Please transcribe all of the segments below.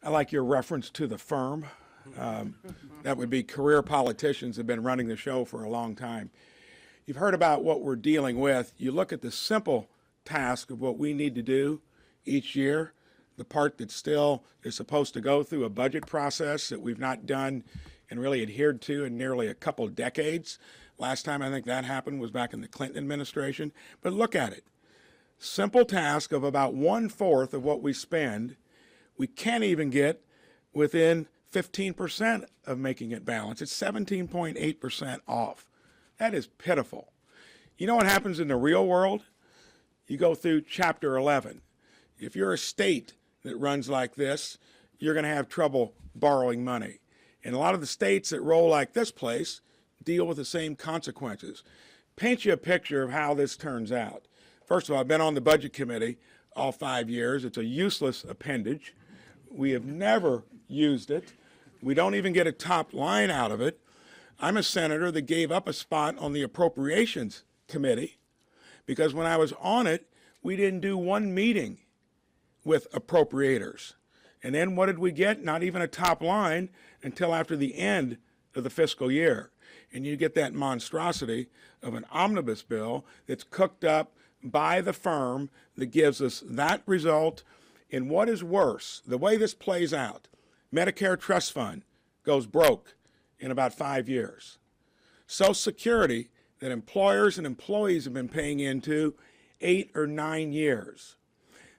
I like your reference to the firm. That would be career politicians have been running the show for a long time. You've heard about what we're dealing with. You look at the simple task of what we need to do each year, the part that still is supposed to go through a budget process that we've not done and really adhered to in nearly a couple decades. Last time I think that happened was back in the Clinton administration. But look at it. Simple task of about 1/4 of what we spend. We can't even get within 15% of making it balance. It's 17.8% off. That is pitiful. You know what happens in the real world? You go through Chapter 11. If you're a state that runs like this, you're going to have trouble borrowing money. And a lot of the states that roll like this place deal with the same consequences. Paint you a picture of how this turns out. First of all, I've been on the Budget Committee all 5 years. It's a useless appendage. We have never used it. We don't even get a top line out of it. I'm a senator that gave up a spot on the Appropriations Committee because when I was on it, we didn't do one meeting with appropriators. And then what did we get? Not even a top line until after the end of the fiscal year. And you get that monstrosity of an omnibus bill that's cooked up by the firm that gives us that result. And what is worse, the way this plays out, Medicare Trust Fund goes broke in about 5 years. Social Security that employers and employees have been paying into 8 or 9 years.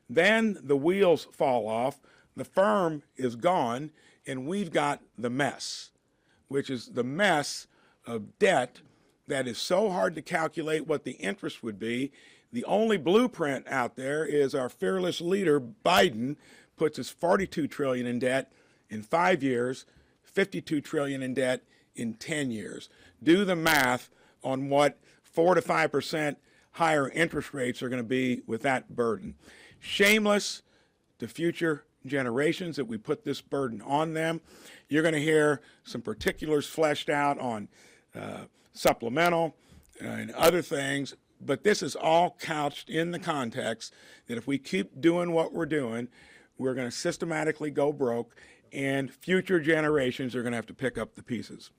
Then the wheels fall off, the firm is gone, and we've got the mess, which is the mess of debt that is so hard to calculate what the interest would be. The only blueprint out there is our fearless leader, Biden, puts us $42 trillion in debt in 5 years, $52 trillion in debt in 10 years. Do the math on what 4 to 5% higher interest rates are going to be with that burden. Shameless to future generations that we put this burden on them. You're going to hear some particulars fleshed out on supplemental and other things, but this is all couched in the context that if we keep doing what we're doing, we're going to systematically go broke, and future generations are going to have to pick up the pieces.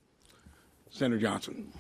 Senator Johnson.